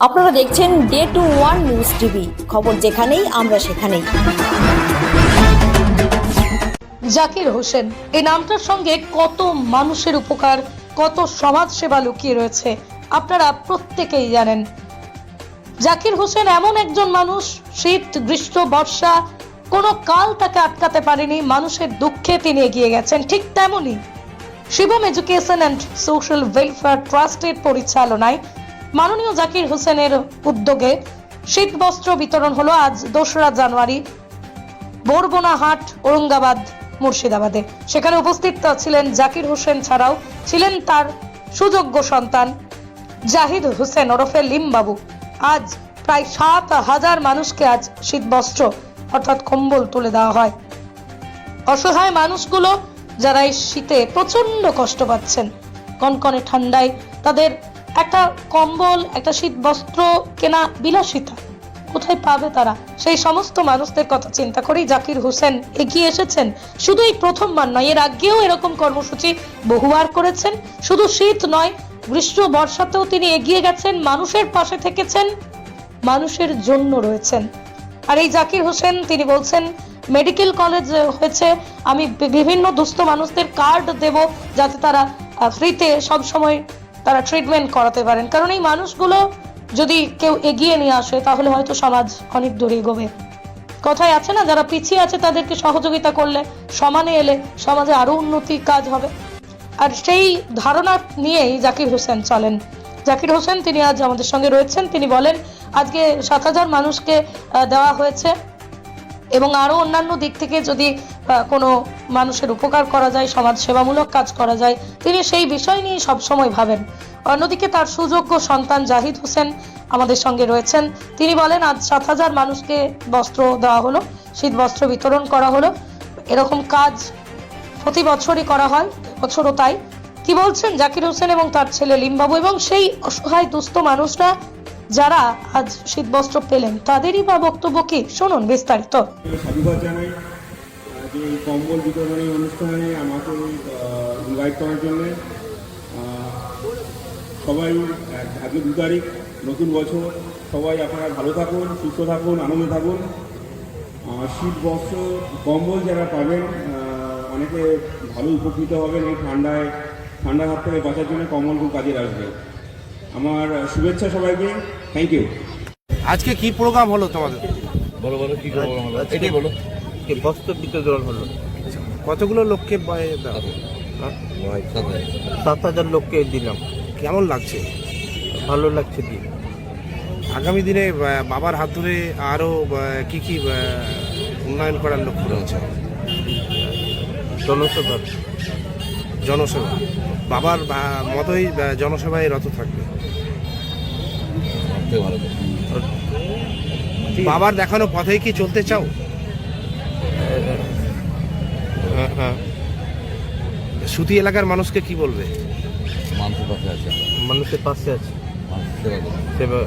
আপনারা দেখছেন day to one news TV, খবর যেখানেই আমরা সেখানেই। জাকির হোসেন এই নামটার সঙ্গে কত মানুষের উপকার, কত সমাজ সেবা লুকিয়ে রয়েছে আপনারা প্রত্যেকেই জানেন। জাকির হোসেন এমন একজন মানুষ, শীত গ্রীষ্ম বর্ষা কোনো কাল তাকে আটকাতে পারেনি। মানুষের দুঃখে তিনি এগিয়ে গেছেন। ঠিক তেমনই Shivam education and social welfare ট্রাস্টের পরিচালনায় মাননীয় জাকির হোসেনের উদ্যোগে শীত বস্ত্র বিতরণ হলো আজ 2রা জানুয়ারি বোরবোনাহাট, ঔরঙ্গাবাদ, মুর্শিদাবাদে। সেখানে উপস্থিত ছিলেন জাকির হোসেন, ছাড়াও ছিলেন তার সুযোগ্য সন্তান জাহিদ হোসেন ওরফে লিমবাবু। আজ প্রায় 7,000 মানুষকে আজ শীত বস্ত্র অর্থাৎ কম্বল তুলে দেওয়া হয়। অসহায় মানুষগুলো যারা এই শীতে প্রচন্ড কষ্ট পাচ্ছেন, কনকনে ঠান্ডায় তাদের একটা কম্বল, একটা শীত বস্ত্র কেনা বিলাসিতা, কোথায় পাবে তারা? সেই সমস্ত মানুষদের কথা চিন্তা করেই জাকির হোসেন এগিয়ে এসেছেন। শুধু এই প্রথমবার নয়, এর আগেও এরকম কর্মসূচি বহুবার করেছেন। শুধু শীত নয়, গ্রীষ্ম বর্ষাতেও তিনি এগিয়ে গেছেন, মানুষের পাশে থেকেছেন, মানুষের জন্য রয়েছেন। আর এই জাকির হোসেন তিনি বলছেন, মেডিকেল কলেজ হয়েছে, আমি বিভিন্ন দুস্থ মানুষদের কার্ড দেব যাতে তারা ফ্রিতে সব সময় তারা ট্রিটমেন্ট করাতে পারেন। কারণ এই মানুষগুলো যদি কেউ এগিয়ে নিয়ে আসে তাহলে হয়তো সমাজ অনেক দূরে এগোবে। কথায় আছে না, যারা পিছিয়ে আছে তাদেরকে সহযোগিতা করলে, সমানে এলে সমাজে আরো উন্নতি কাজ হবে। আর সেই ধারণা নিয়েই জাকির হোসেন চলেন। জাকির হোসেন তিনি আজ আমাদের সঙ্গে রয়েছেন। তিনি বলেন, আজকে 7,000 মানুষকে দেওয়া হয়েছে এবং আরো অন্যান্য দিক থেকে যদি কোনো মানুষের উপকার করা যায়, সমাজ সেবামূলক কাজ করা যায়, তিনি সেই বিষয় নিয়ে সবসময় ভাবেন। অন্যদিকে তার সুযোগ্য সন্তান জাহিদ হোসেন আমাদের সঙ্গে রয়েছেন। তিনি বলেন, আজ 7,000 মানুষকে বস্ত্র দেওয়া হলো, শীত বস্ত্র বিতরণ করা হলো। এরকম কাজ প্রতি বছরই করা হয়, বছরও তাই। কি বলছেন জাকির হোসেন এবং তার ছেলে লিমবাবু এবং সেই অসহায় দুস্থ মানুষরা যারা আজ শীত বস্ত্র পেলেন, তাদেরই বা বক্তব্য কি, শুনুন বিস্তারিত। সাধুবাদ জানাই যে এই কম্বল বিতরণী অনুষ্ঠানে আমাকে ইনভাইট করার জন্য। সবাই আজকে 2 তারিখ, নতুন বছর। সবাই আপনারা ভালো থাকুন, সুস্থ থাকুন, আনন্দে থাকুন। শীত বস্ত্র কম্বল যারা পাবেন অনেকে ভালো উপকৃত হবেন। এই ঠান্ডা হাত থেকে বাঁচার জন্য কম্বল খুব কাজে আসবে। আমার শুভেচ্ছা সবাইকে, থ্যাংক ইউ। আজকে কি প্রোগ্রাম হলো তোমাদের? বলো কি প্রোগ্রাম হলো, এটাই বলো। বস্ত্র বিতরণ হলো। কতগুলো লোককে দেওয়া? 7,000 লোককে দিলাম। কেমন লাগছে? ভালো লাগছে দিন। আগামী দিনে বাবার হাত ধরে আরো কি কি উন্নয়ন করার লক্ষ্য রয়েছে? জনসভা জনসেবা, বাবার মতোই জনসেবায় রত থাকবে। বাবার দেখানো পথেই কি চলতে চাও? হ্যাঁ, সুতি এলাকার মানুষকে কি বলবে? মানুষের পাশে আছে, সেবা।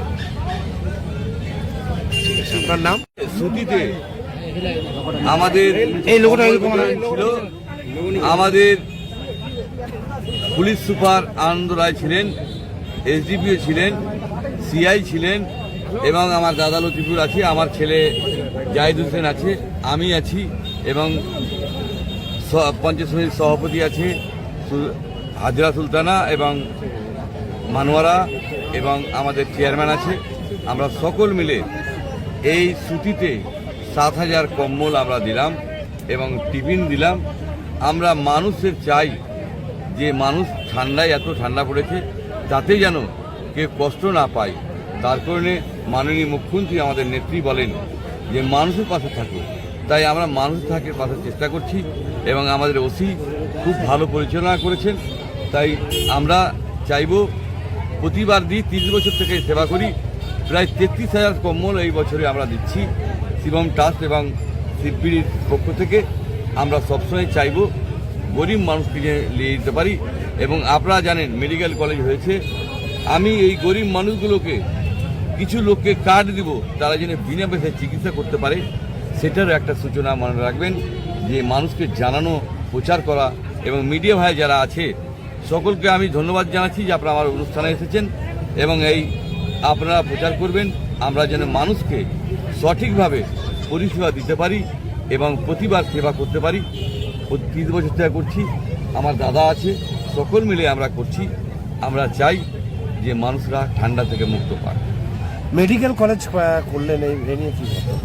আপনার নাম? ছুটিতে আমাদের এই লোকটা ছিল, আমাদের পুলিশ সুপার আনন্দ রায় ছিলেন, এসডিপিও ছিলেন, সিআই ছিলেন এবং আমার দাদা লতিফুর আছে, আমার ছেলে জাহিদ হোসেন আছে, আমি আছি এবং পঞ্চায়েত সমিতির সভাপতি আছে হাজরা সুলতানা এবং মানোয়ারা এবং আমাদের চেয়ারম্যান আছে। আমরা সকল মিলে এই ছুটিতে 7,000 কম্বল আমরা দিলাম এবং টিফিন দিলাম। আমরা মানুষের চাই যে মানুষ ঠান্ডায়, এত ঠান্ডা পড়েছে, তাতে যেন কেউ কষ্ট না পায়। তার কারণে মাননীয় মুখ্যমন্ত্রী আমাদের নেত্রী বলেন যে মানুষের পাশে থাকুক। তাই আমরা মানুষের পাশে চেষ্টা করছি এবং আমাদের ওসি খুব ভালো পরিচালনা করেছেন। তাই আমরা চাইব, প্রতিবার দিই, 30 বছর থেকে সেবা করি, প্রায় 33,000 কম্বল এই বছরে আমরা দিচ্ছি শিবম ট্রাস্ট এবং শিবপির পক্ষ থেকে। আমরা সবসময় চাইব গরিব মানুষকে নিয়ে যেতে পারি এবং আপনারা জানেন মেডিকেল কলেজ হয়েছে। আমি এই গরিব মানুষগুলোকে, কিছু লোককে কার্ড দিব, তারা যেন বিনা পয়সায় চিকিৎসা করতে পারে, সেটারও একটা সূচনা মনে রাখবেন। যে মানুষকে জানানো, প্রচার করা এবং মিডিয়া ভাই যারা আছে সকলকে আমি ধন্যবাদ জানাচ্ছি যে আপনারা আমার অনুষ্ঠানে এসেছেন এবং এই আপনারা প্রচার করবেন, আমরা যেন মানুষকে সঠিকভাবে পরিষেবা দিতে পারি এবং প্রতিবার সেবা করতে পারি। 30 বছর থেকে করছি, আমার দাদা আছে, সকল মিলে আমরা করছি। আমরা চাই যে মানুষরা ঠান্ডা থেকে মুক্ত পাক। মেডিকেল কলেজ করলেন, এই নিয়ে কি বলবেন?